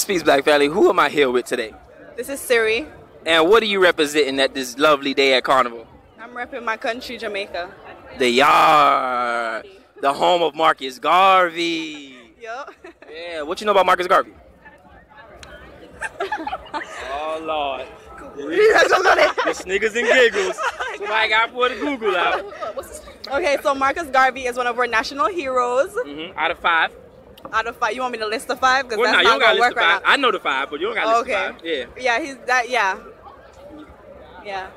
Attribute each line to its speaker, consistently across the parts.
Speaker 1: Peace, Black family. Who am I here with today?
Speaker 2: This is Siri.
Speaker 1: And what are you representing at this lovely day at Carnival?
Speaker 2: I'm repping my country, Jamaica.
Speaker 1: The yard, the home of Marcus Garvey.
Speaker 2: Yup.
Speaker 1: Yeah, what you know about Marcus Garvey? Oh Lord. The sniggers and giggles. Somebody got to put a Google out.
Speaker 2: Okay, so Marcus Garvey is one of our national heroes.
Speaker 1: Out of 5.
Speaker 2: Out of 5, you want me to list the 5? Because
Speaker 1: Well,
Speaker 2: that's
Speaker 1: no, you
Speaker 2: not
Speaker 1: don't got
Speaker 2: gonna
Speaker 1: to list
Speaker 2: work
Speaker 1: the 5.
Speaker 2: right now.
Speaker 1: I know the 5, but you don't got to list the 5. Yeah.
Speaker 2: Yeah, he's that. Yeah. Yeah.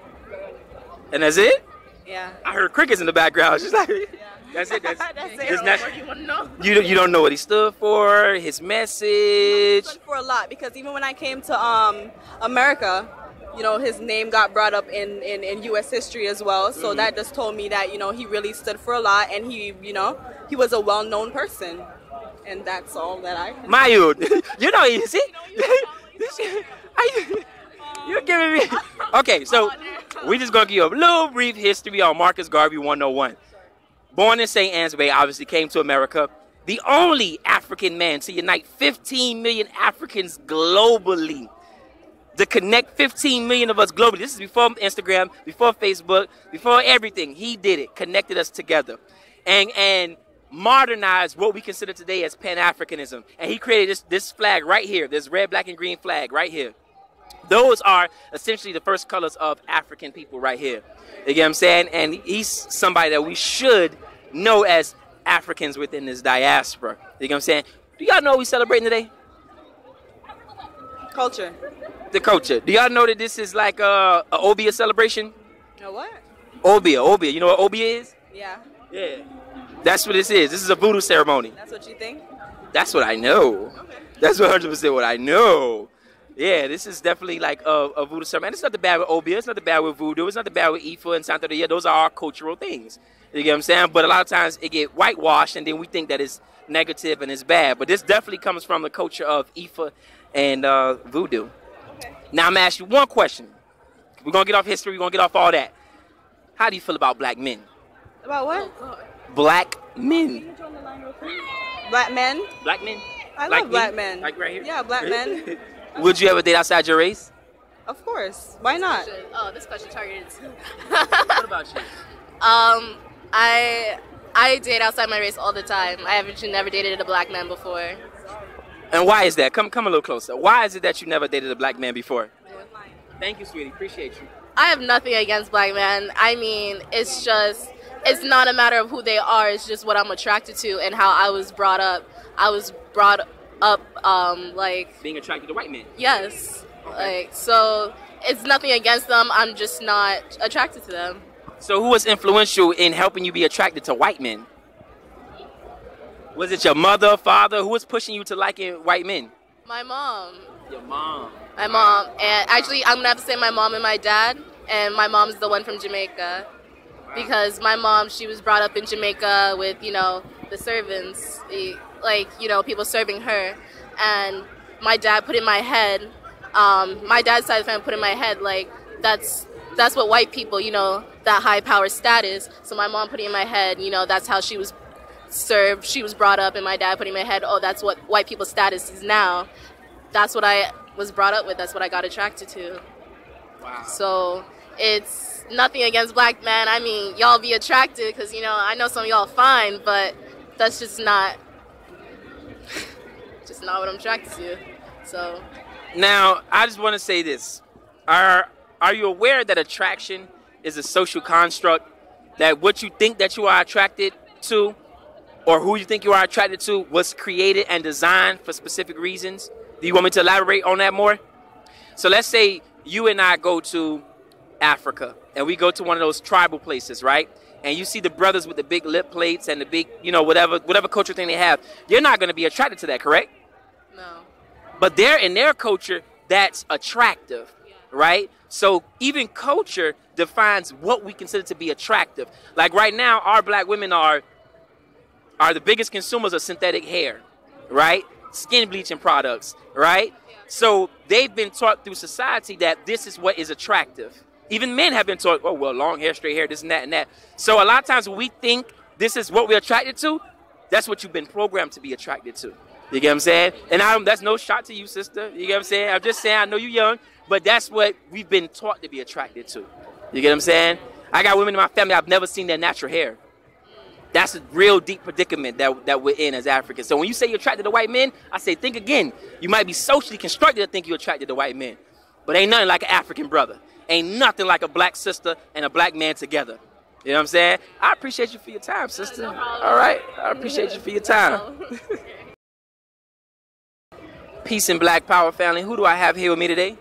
Speaker 1: And that's it?
Speaker 2: Yeah.
Speaker 1: I heard crickets in the background. She's like, that's it. That's
Speaker 2: it.
Speaker 1: you want to know? You don't know what he stood for, his message.
Speaker 2: He stood for a lot, because even when I came to America, you know, his name got brought up in U.S. history as well. So that just told me that, you know, he really stood for a lot, and he, you know, he was a well-known person. And that's all that I can
Speaker 1: Mayu, you know, you see? You're giving me... Okay, so we're just going to give you a little brief history on Marcus Garvey 101. Born in St. Anne's Bay, obviously came to America. The only African man to unite 15 million Africans globally. To connect 15 million of us globally. This is before Instagram, before Facebook, before everything. He did it, connected us together. And modernized what we consider today as Pan-Africanism. And he created this flag right here, this red, black, and green flag right here. Those are essentially the first colors of African people right here. You get what I'm saying? And he's somebody that we should know as Africans within this diaspora. You get what I'm saying? Do y'all know what we celebrating today?
Speaker 2: Culture.
Speaker 1: The culture. Do y'all know that this is like a Obia celebration?
Speaker 2: You know what?
Speaker 1: Obia. You know what Obia is?
Speaker 2: Yeah.
Speaker 1: Yeah. That's what this is. This is a voodoo ceremony.
Speaker 2: That's what you think?
Speaker 1: That's what I know. Okay. That's 100% what I know. Yeah, this is definitely like a voodoo ceremony. And it's nothing bad with Obia. It's nothing bad with voodoo. It's nothing bad with Ifa and Santeria. Those are our cultural things. You get what I'm saying? But a lot of times it get whitewashed, and then we think that it's negative and it's bad. But this definitely comes from the culture of Ifa and voodoo. Okay. Now I'm going to ask you one question. We're going to get off history. We're going to get off all that. How do you feel about black men?
Speaker 2: About what?
Speaker 1: Black men.
Speaker 2: Black men?
Speaker 1: Black men.
Speaker 2: I love black men.
Speaker 1: Like right here?
Speaker 2: Yeah, black men.
Speaker 1: Would you ever date outside your race?
Speaker 2: Of course. Why not?
Speaker 3: Oh, this question targeted.
Speaker 1: What about you?
Speaker 3: I date outside my race all the time. I haven't never dated a black man before.
Speaker 1: And why is that? Come a little closer. Why is it that you never dated a black man before? Thank you, sweetie. Appreciate you.
Speaker 3: I have nothing against black men. I mean, it's not a matter of who they are. It's just what I'm attracted to and how I was brought up. I was brought up like
Speaker 1: being attracted to white men.
Speaker 3: Yes.
Speaker 1: Okay.
Speaker 3: Like, so it's nothing against them. I'm just not attracted to them.
Speaker 1: So who was influential in helping you be attracted to white men? Was it your mother, father? Who was pushing you to liking white men?
Speaker 3: My mom.
Speaker 1: Your mom.
Speaker 3: My mom. And actually, I'm going to have to say my mom and my dad. And my mom's the one from Jamaica. Wow. Because my mom, she was brought up in Jamaica with, you know, the servants. Like, you know, people serving her. And my dad put in my head, my dad's side of the family put in my head, like, that's what white people, you know, that high power status. So my mom put it in my head, you know, that's how she was served, she was brought up, and my dad put in my head, oh, that's what white people's status is now. That's what I was brought up with. That's what I got attracted to.
Speaker 1: Wow.
Speaker 3: So it's nothing against black men. I mean, y'all be attracted because, you know, I know some of y'all fine, but that's just not what I'm attracted to. So
Speaker 1: now, I just want to say this. Are you aware that attraction is a social construct? That what you think that you are attracted to or who you think you are attracted to was created and designed for specific reasons? Do you want me to elaborate on that more? So let's say you and I go to Africa and we go to one of those tribal places, right? And you see the brothers with the big lip plates and the big, you know, whatever culture thing they have. You're not going to be attracted to that, correct?
Speaker 3: No.
Speaker 1: But in their culture, that's attractive, right? So even culture defines what we consider to be attractive. Like right now, our black women are the biggest consumers of synthetic hair, right? Skin bleaching products, right? So they've been taught through society that this is what is attractive. Even men have been taught, oh, well, long hair, straight hair, this and that and that. So a lot of times when we think this is what we're attracted to, that's what you've been programmed to be attracted to. You get what I'm saying? And that's no shot to you, sister. You get what I'm saying? I'm just saying, I know you're young, but that's what we've been taught to be attracted to. You get what I'm saying? I got women in my family, I've never seen their natural hair. That's a real deep predicament that we're in as Africans. So when you say you're attracted to white men, I say think again. You might be socially constructed to think you're attracted to white men. But ain't nothing like an African brother. Ain't nothing like a black sister and a black man together. You know what I'm saying? I appreciate you for your time, sister. All right? I appreciate you for your time. Peace and Black Power family. Who do I have here with me today?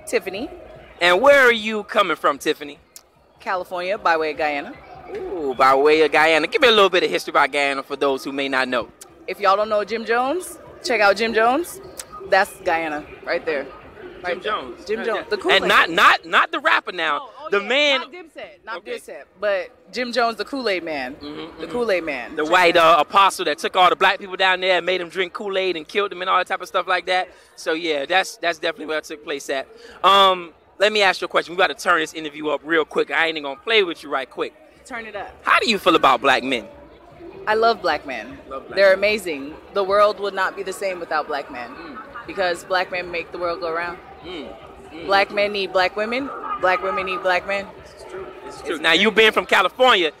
Speaker 4: Tiffany.
Speaker 1: And where are you coming from, Tiffany?
Speaker 4: California, by way of Guyana.
Speaker 1: Ooh, by way of Guyana. Give me a little bit of history about Guyana for those who may not know.
Speaker 4: If y'all don't know Jim Jones, check out Jim Jones. That's Guyana, right there. Right
Speaker 1: Jim Jones.
Speaker 4: Jim Jones, the
Speaker 1: Kool-Aid. And not the rapper now. The man.
Speaker 4: Not Dipset, not Dipset, but Jim Jones, the Kool-Aid man. The Kool-Aid man.
Speaker 1: The white apostle that took all the black people down there and made them drink Kool-Aid and killed them and all that type of stuff like that. So yeah, that's definitely where it took place at. Let me ask you a question. We got to turn this interview up real quick. I ain't even gonna play with you right quick.
Speaker 4: Turn it up.
Speaker 1: How do you feel about black men?
Speaker 4: I love black men. They're amazing. The world would not be the same without black men because black men make the world go around. Black men need black women. Black women need black men.
Speaker 1: It's true. Now, you being from California,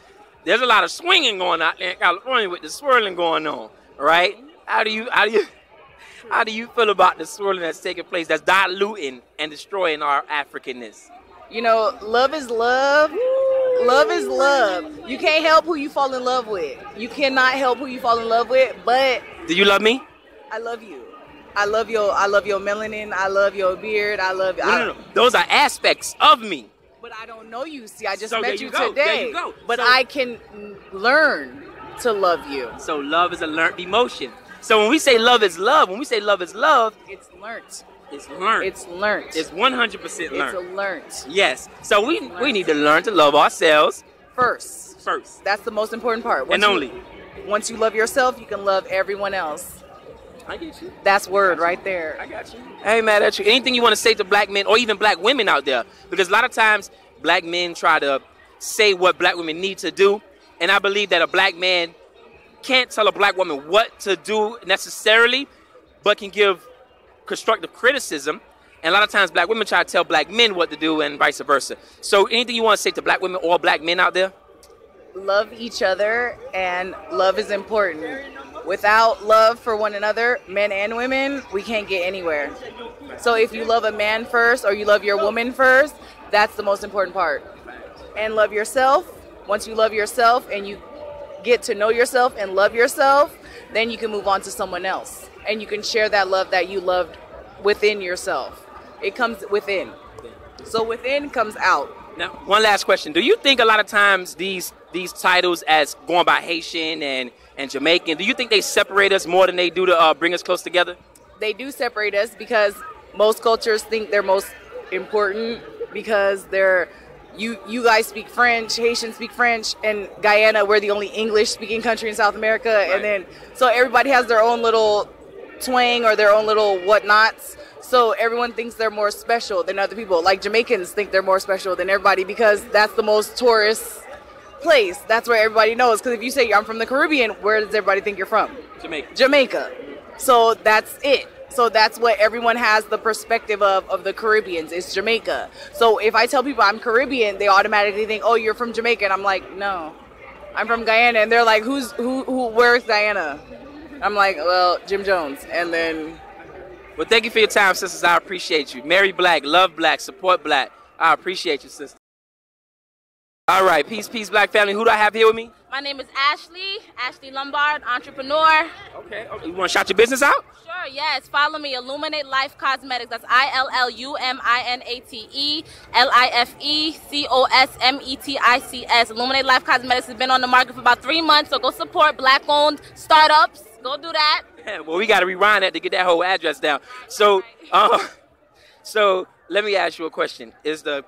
Speaker 1: there's a lot of swinging going on in California with the swirling going on, right? How do you feel about the swirling that's taking place, that's diluting and destroying our Africanness?
Speaker 4: You know, love is love. Love is love. You can't help who you fall in love with. You cannot help who you fall in love with, but...
Speaker 1: Do you love me?
Speaker 4: I love you. I love your melanin. I love your beard. I love...
Speaker 1: No. Those are aspects of me.
Speaker 4: But I don't know you. See, I just
Speaker 1: So
Speaker 4: met you
Speaker 1: go.
Speaker 4: today.
Speaker 1: There you go.
Speaker 4: But
Speaker 1: So,
Speaker 4: I can learn to love you.
Speaker 1: So love is a learned emotion. So when we say love is love,
Speaker 4: it's learnt.
Speaker 1: it's learned.
Speaker 4: It's learnt.
Speaker 1: It's 100% learned.
Speaker 4: It's a learnt.
Speaker 1: Yes. So we need to learn to love ourselves
Speaker 4: First. That's the most important part. Once you love yourself, you can love everyone else.
Speaker 1: I get you.
Speaker 4: That's word right there.
Speaker 1: I got you. I ain't mad at you. Anything you want to say to black men or even black women out there? Because a lot of times black men try to say what black women need to do. And I believe that a black man can't tell a black woman what to do necessarily, but can give constructive criticism. And a lot of times black women try to tell black men what to do and vice versa. So anything you want to say to black women or black men out there?
Speaker 4: Love each other, and love is important. Without love for one another, men and women, we can't get anywhere. So if you love a man first or you love your woman first, that's the most important part. And love yourself. Once you love yourself and you get to know yourself and love yourself, then you can move on to someone else. And you can share that love that you loved within yourself. It comes within. So within comes out.
Speaker 1: Now, one last question. Do you think a lot of times these titles as going by Haitian and Jamaican, do you think they separate us more than they do to bring us close together?
Speaker 4: They do separate us because most cultures think they're most important because you guys speak French, Haitians speak French, and Guyana, we're the only English-speaking country in South America. Right. And then, so everybody has their own little twang or their own little whatnots. So everyone thinks they're more special than other people. Like Jamaicans think they're more special than everybody because that's the most tourist place. That's where everybody knows. Because if you say I'm from the Caribbean, where does everybody think you're from? Jamaica. So that's it. So that's what everyone has the perspective of the Caribbeans. It's Jamaica. So if I tell people I'm Caribbean, they automatically think, oh, you're from Jamaica. And I'm like, no, I'm from Guyana. And they're like, where's Guyana? I'm like, well, Jim Jones. And then...
Speaker 1: Well, thank you for your time, sisters. I appreciate you. Marry black, love black, support black. I appreciate you, sister. All right, peace, black family. Who do I have here with me?
Speaker 3: My name is Ashley Lombard, entrepreneur.
Speaker 1: Okay. You want to shout your business out?
Speaker 3: Sure, yes. Follow me, Illuminate Life Cosmetics. That's ILLUMINATE LIFECOSMETICS. Illuminate Life Cosmetics has been on the market for about 3 months, so go support black-owned startups. Go do that.
Speaker 1: Yeah, well, we got to rewind that to get that whole address down. So, so let me ask you a question. Is the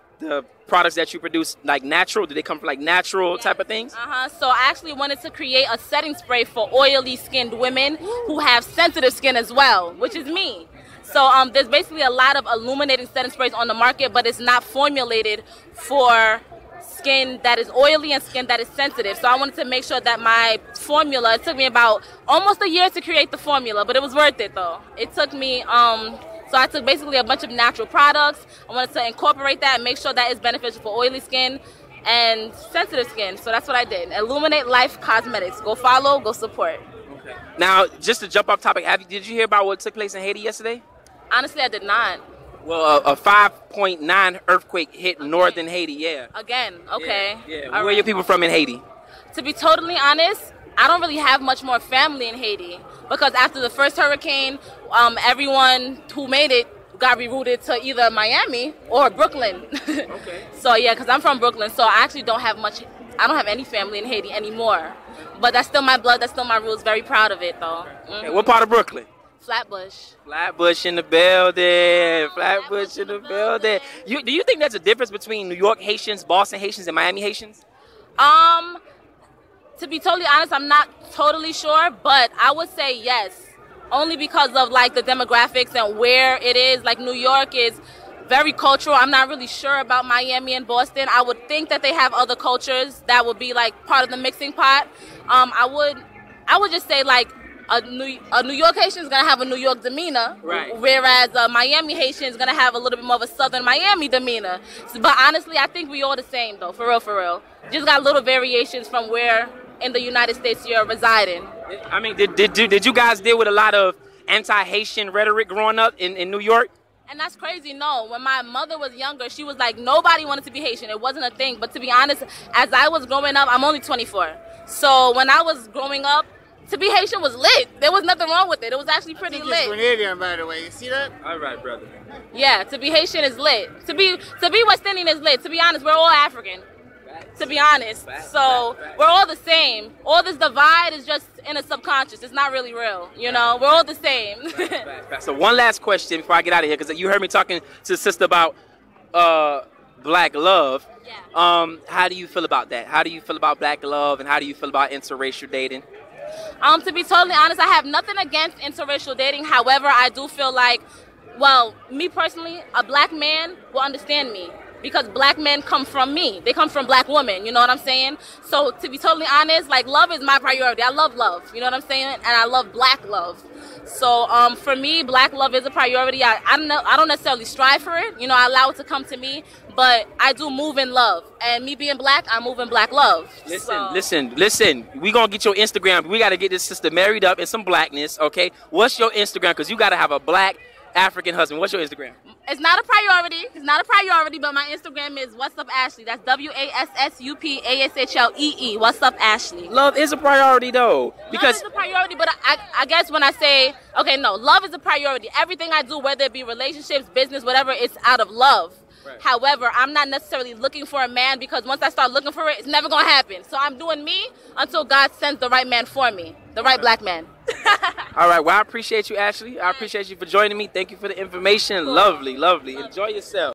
Speaker 1: products that you produce like natural? Do they come from like natural type of things?
Speaker 3: So I actually wanted to create a setting spray for oily skinned women who have sensitive skin as well, which is me. So there's basically a lot of illuminating setting sprays on the market, but it's not formulated for skin that is oily and skin that is sensitive. So I wanted to make sure that my formula, it took me about almost a year to create the formula, but it was worth it though. It took me, so I took basically a bunch of natural products. I wanted to incorporate that and make sure that it's beneficial for oily skin and sensitive skin. So that's what I did. Illuminate Life Cosmetics. Go follow, go support.
Speaker 1: Okay. Now, just to jump off topic, did you hear about what took place in Haiti yesterday?
Speaker 3: Honestly, I did not.
Speaker 1: Well, a 5.9 earthquake hit northern Haiti, yeah.
Speaker 3: Again, okay.
Speaker 1: Yeah. Where are your people from in Haiti?
Speaker 3: To be totally honest, I don't really have much more family in Haiti because after the first hurricane, everyone who made it got rerouted to either Miami or Brooklyn.
Speaker 1: Okay.
Speaker 3: So yeah, because I'm from Brooklyn, so I actually don't have much. I don't have any family in Haiti anymore. But that's still my blood. That's still my roots. Very proud of it, though.
Speaker 1: Okay. What part of Brooklyn?
Speaker 3: Flatbush.
Speaker 1: Flatbush in the building. Flatbush in the building. Do you think there's a difference between New York Haitians, Boston Haitians, and Miami Haitians?
Speaker 3: To be totally honest, I'm not totally sure, but I would say yes. Only because of like the demographics and where it is. Like New York is very cultural. I'm not really sure about Miami and Boston. I would think that they have other cultures that would be like part of the mixing pot. I would just say like a New York Haitian is gonna have a New York demeanor,
Speaker 1: right?
Speaker 3: Whereas a Miami Haitian is gonna have a little bit more of a Southern Miami demeanor. But honestly, I think we all the same though, for real, for real. Just got little variations from where in the United States you're residing.
Speaker 1: I mean, did you guys deal with a lot of anti-Haitian rhetoric growing up in New York?
Speaker 3: And that's crazy. No, when my mother was younger, she was like, nobody wanted to be Haitian. It wasn't a thing. But to be honest, as I was growing up, I'm only 24. So when I was growing up, to be Haitian was lit. There was nothing wrong with it. It was actually pretty lit.
Speaker 5: Grenadian, by the way. You see that?
Speaker 1: All right, brother.
Speaker 3: Yeah, to be Haitian is lit. To be West Indian is lit. To be honest, we're all African. To be honest. So we're all the same. All this divide is just in a subconscious. It's not really real. You know, we're all the same.
Speaker 1: So one last question before I get out of here, because you heard me talking to sister about black love.
Speaker 3: Yeah.
Speaker 1: How do you feel about that? How do you feel about black love, and how do you feel about interracial dating?
Speaker 3: To be totally honest, I have nothing against interracial dating. However, I do feel like, well, me personally, a black man will understand me. Because black men come from me. They come from black women, you know what I'm saying? So to be totally honest, like love is my priority. I love love, you know what I'm saying? And I love black love. So for me, black love is a priority. I don't necessarily strive for it. You know, I allow it to come to me, but I do move in love. And me being black, I move in black love.
Speaker 1: Listen. We gonna get your Instagram. We gotta get this sister married up in some blackness, okay? What's your Instagram? Because you gotta have a black African husband. What's your Instagram?
Speaker 3: It's not a priority. It's not a priority, but my Instagram is What's Up Ashley. That's WASSUPASHLEE. What's Up Ashley.
Speaker 1: Love is a priority though. Because
Speaker 3: love is a priority, but I guess when I say, okay, no, love is a priority. Everything I do, whether it be relationships, business, whatever, it's out of love. Right. However, I'm not necessarily looking for a man because once I start looking for it, it's never going to happen. So I'm doing me until God sends the right man for me, the right black man.
Speaker 1: All right. Well, I appreciate you, Ashley. I appreciate you for joining me. Thank you for the information. Cool. Lovely. Enjoy yourself.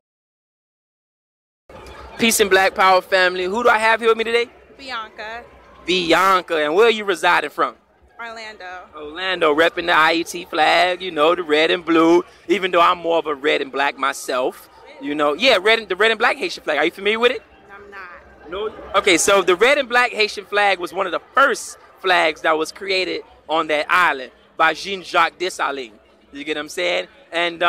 Speaker 1: Peace and Black Power family. Who do I have here with me today?
Speaker 2: Bianca.
Speaker 1: Bianca. And where are you residing from?
Speaker 2: Orlando,
Speaker 1: repping the IET flag, you know, the red and blue, even though I'm more of a red and black myself. You know, yeah, the red and black Haitian flag. Are you familiar with it?
Speaker 2: I'm not.
Speaker 1: No. Okay, so the red and black Haitian flag was one of the first flags that was created on that island by Jean-Jacques Dessalines. You get what I'm saying? And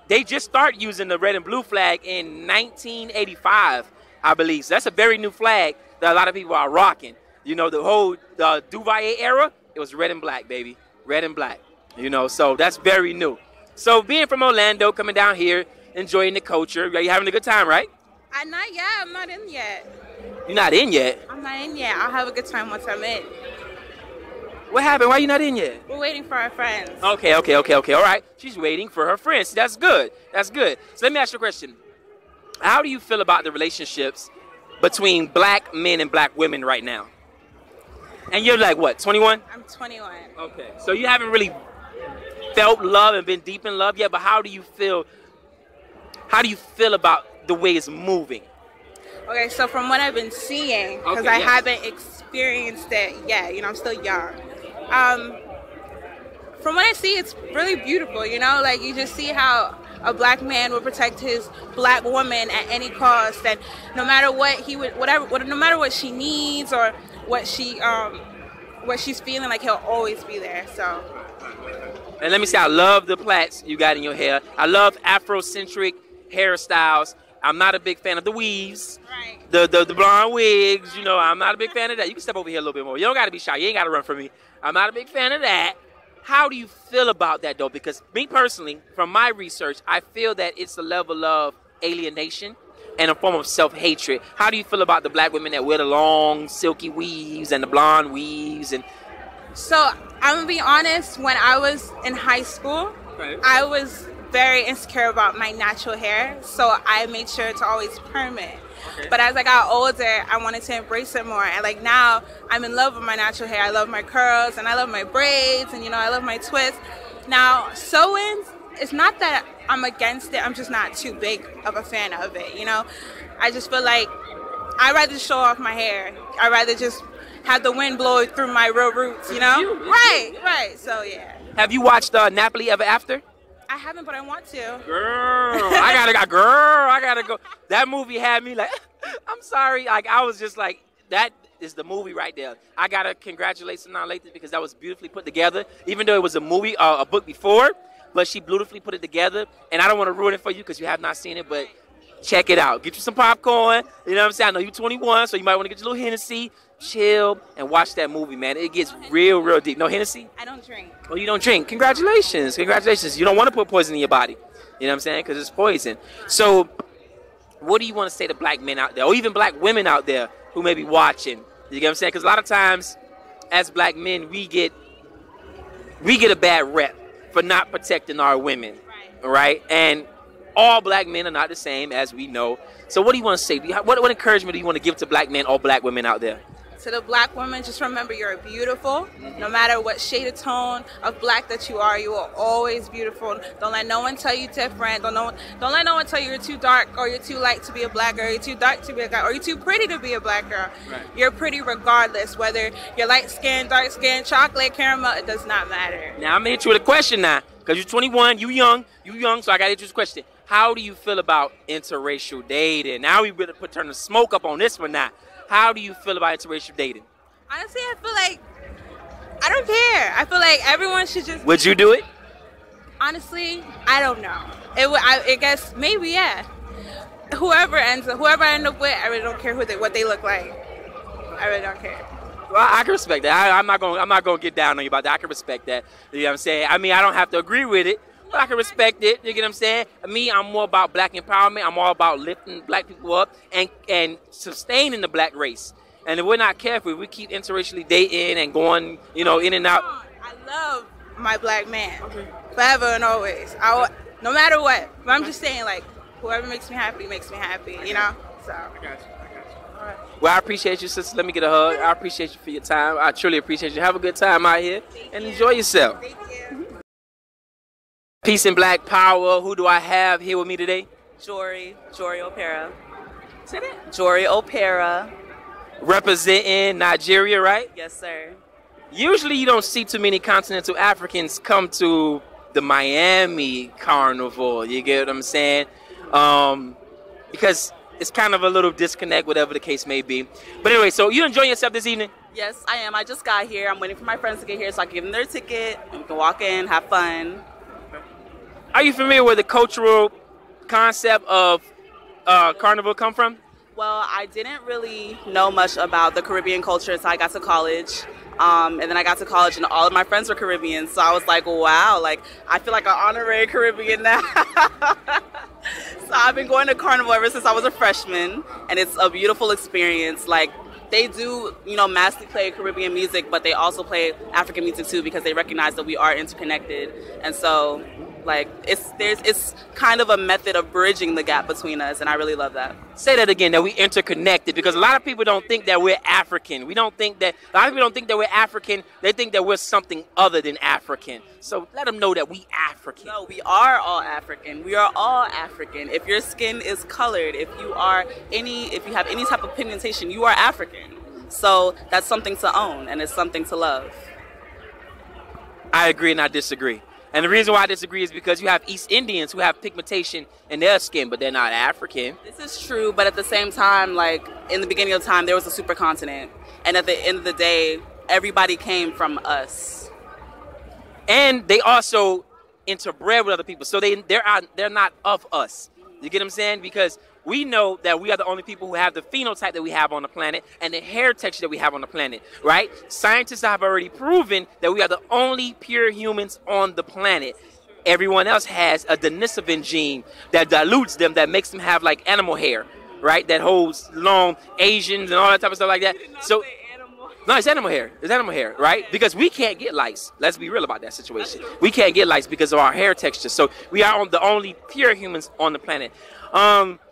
Speaker 1: they just started using the red and blue flag in 1985, I believe. So that's a very new flag that a lot of people are rocking. You know, the whole Duvalier era, it was red and black, baby. Red and black. You know, so that's very new. So being from Orlando, coming down here, enjoying the culture. Are you having a good time, right?
Speaker 2: Not yet. I'm not in yet.
Speaker 1: You're not in yet?
Speaker 2: I'm not in yet. I'll have a good time once I'm in.
Speaker 1: What happened? Why are you not in yet?
Speaker 2: We're waiting for our friends.
Speaker 1: Okay. All right. She's waiting for her friends. That's good. So let me ask you a question. How do you feel about the relationships between black men and black women right now? And you're like, what, 21?
Speaker 2: I'm 21.
Speaker 1: Okay. So you haven't really felt love and been deep in love yet, but how do you feel about the way it's moving?
Speaker 2: Okay, so from what I've been seeing, because I haven't experienced it yet, you know, I'm still young. From what I see, it's really beautiful, you know, like you just see how
Speaker 6: a black man would protect his black woman at any cost, and no matter what he would, no matter what she needs or what she's feeling, like he'll always be there. So.
Speaker 1: And let me say, I love the plaits you got in your hair. I love Afrocentric hairstyles. I'm not a big fan of the weaves,
Speaker 6: right.
Speaker 1: the blonde wigs. You know, I'm not a big fan of that. You can step over here a little bit more. You don't got to be shy. You ain't got to run from me. I'm not a big fan of that. How do you feel about that, though? Because me personally, from my research, I feel that it's a level of alienation and a form of self-hatred. How do you feel about the black women that wear the long, silky weaves and the blonde weaves? And
Speaker 6: so I'm going to be honest, when I was in high school, I was very insecure about my natural hair, so I made sure to always perm it. Okay. But as I got older, I wanted to embrace it more. And like now, I'm in love with my natural hair. I love my curls, and I love my braids, and you know, I love my twists. Now, sew-ins, it's not that I'm against it. I'm just not too big of a fan of it. You know, I just feel like I'd rather show off my hair. I'd rather just have the wind blow through my real roots. You know, right. So yeah.
Speaker 1: Have you watched Napoli Ever After?
Speaker 6: I haven't, but I want to.
Speaker 1: Girl, I gotta go. That movie had me like, I'm sorry. Like, I was just like, that is the movie right there. I gotta congratulate Sanaa Lathan because that was beautifully put together. Even though it was a movie, a book before, but she beautifully put it together. And I don't want to ruin it for you because you have not seen it, but check it out. Get you some popcorn. You know what I'm saying? I know you're 21, so you might want to get your little Hennessy, chill, and watch that movie, man. It gets real, real deep. No Hennessy?
Speaker 6: I don't drink.
Speaker 1: Oh, you don't drink? Congratulations. Congratulations. You don't want to put poison in your body. You know what I'm saying? Because it's poison. So what do you want to say to black men out there, or even black women out there who may be watching? You get what I'm saying? Because a lot of times, as black men, we get a bad rep for not protecting our women, right? And all black men are not the same, as we know. So what do you want to say? What encouragement do you want to give to black men or black women out there?
Speaker 6: To the black woman, just remember you're beautiful. No matter what shade of tone of black that you are always beautiful. Don't let no one tell you different. Don't let no one tell you you're too dark or you're too light to be a black girl. You're too dark to be a guy, or you're too pretty to be a black girl. Right. You're pretty regardless, whether you're light skin, dark skin, chocolate, caramel. It does not matter.
Speaker 1: Now I'm gonna hit you with a question now, because you're 21, you young, so I gotta hit you with a question. How do you feel about interracial dating? Now we better turn the smoke up on this one now. How do you feel about interracial dating?
Speaker 6: Honestly, I feel like I don't care. I feel like everyone should just.
Speaker 1: Would you do it?
Speaker 6: Honestly, I don't know. I guess maybe, yeah. Whoever I end up with, I really don't care what they look like. I really don't care.
Speaker 1: Well, I can respect that. I'm not gonna get down on you about that. I can respect that. You know what I'm saying? I mean, I don't have to agree with it, but I can respect it. You get what I'm saying? Me, I'm more about black empowerment. I'm all about lifting black people up and sustaining the black race. And if we're not careful, if we keep interracially dating and going, in and out.
Speaker 6: I love my black man, forever and always. No matter what. But I'm just saying, like, whoever makes me happy, you know? So.
Speaker 1: I got you. All right. Well, I appreciate you, sister. Let me get a hug. I appreciate you for your time. I truly appreciate you. Have a good time out here and enjoy yourself.
Speaker 6: Thank you.
Speaker 1: Peace and black power. Who do I have here with me today?
Speaker 7: Jory Opera.
Speaker 1: Say that?
Speaker 7: Jory Opera.
Speaker 1: Representing Nigeria, right?
Speaker 7: Yes, sir.
Speaker 1: Usually you don't see too many continental Africans come to the Miami Carnival. You get what I'm saying? Because it's kind of a little disconnect, whatever the case may be. But anyway, so you enjoying yourself this evening?
Speaker 7: Yes, I am. I just got here. I'm waiting for my friends to get here so I can give them their ticket and we can walk in, have fun.
Speaker 1: Are you familiar with the cultural concept of Carnival come from?
Speaker 7: Well, I didn't really know much about the Caribbean culture until I got to college. And then I got to college and all of my friends were Caribbean. So I was like, wow, like I feel like an honorary Caribbean now. So I've been going to Carnival ever since I was a freshman. And it's a beautiful experience. Like they do, massively play Caribbean music, but they also play African music too because they recognize that we are interconnected. And so like it's kind of a method of bridging the gap between us, and I really love that.
Speaker 1: Say that again, that we interconnected, because a lot of people don't think that we're African. A lot of people don't think that we're African. They think that we're something other than African. So let them know that we African.
Speaker 7: No, we are all African. We are all African. If your skin is colored, if you have any type of pigmentation, you are African. So that's something to own, and it's something to love.
Speaker 1: I agree and I disagree. And the reason why I disagree is because you have East Indians who have pigmentation in their skin, but they're not African.
Speaker 7: This is true, but at the same time, like in the beginning of time, there was a supercontinent, and at the end of the day, everybody came from us.
Speaker 1: And they also interbred with other people, so they're not of us. You get what I'm saying? Because we know that we are the only people who have the phenotype that we have on the planet and the hair texture that we have on the planet, right? Scientists have already proven that we are the only pure humans on the planet. Everyone else has a denisovan gene that dilutes them, that makes them have like animal hair, right? That holds long Asians and all that type of stuff like that. So, no, it's animal hair. It's animal hair, right? Because we can't get lice. Let's be real about that situation. We can't get lice because of our hair texture. So we are the only pure humans on the planet.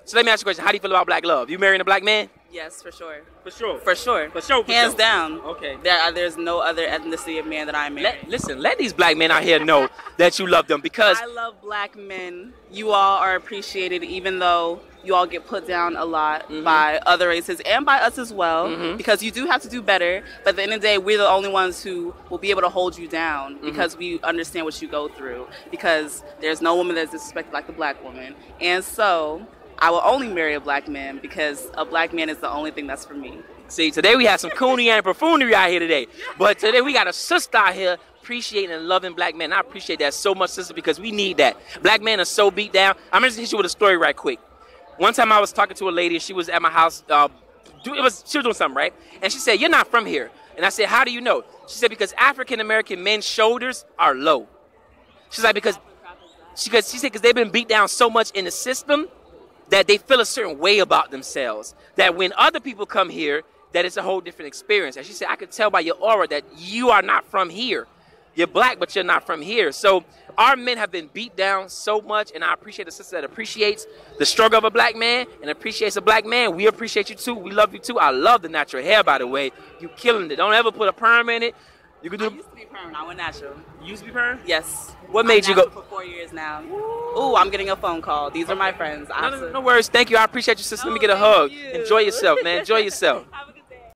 Speaker 1: So let me ask you a question. How do you feel about black love? You marrying a black man?
Speaker 7: Yes, for sure.
Speaker 1: For sure.
Speaker 7: For sure.
Speaker 1: For sure.
Speaker 7: Hands down.
Speaker 1: Okay.
Speaker 7: There's no other ethnicity of man that I marry.
Speaker 1: Listen, let these black men out here know that you love them, because
Speaker 7: I love black men. You all are appreciated, even though you all get put down a lot by other races and by us as well, because you do have to do better. But at the end of the day, we're the only ones who will be able to hold you down because we understand what you go through, because there's no woman that's disrespected like the black woman. And so I will only marry a black man because a black man is the only thing that's for me.
Speaker 1: See, today we have some coonery and buffoonery out here today. But today we got a sister out here appreciating and loving black men. I appreciate that so much, sister, because we need that. Black men are so beat down. I'm going to hit you with a story right quick. One time I was talking to a lady, and she was at my house. She was doing something, right? And she said, "You're not from here." And I said, "How do you know?" She said, "Because African-American men's shoulders are low." She's like, because she said, because they've been beat down so much in the system that they feel a certain way about themselves, that when other people come here, that it's a whole different experience. And she said, "I could tell by your aura that you are not from here. You're black, but you're not from here." So our men have been beat down so much, and I appreciate the sister that appreciates the struggle of a black man and appreciates a black man. We appreciate you too. We love you too. I love the natural hair, by the way. You killing it. Don't ever put a perm in it. You can do.
Speaker 7: I used to be perm. I went natural.
Speaker 1: You used to be perm?
Speaker 7: Yes.
Speaker 1: What made you go?
Speaker 7: For 4 years now. Ooh, I'm getting a phone call. These are my friends.
Speaker 1: No worries. Thank you. I appreciate you, sister. Let me get a hug.
Speaker 7: You.
Speaker 1: Enjoy yourself, man. Enjoy yourself.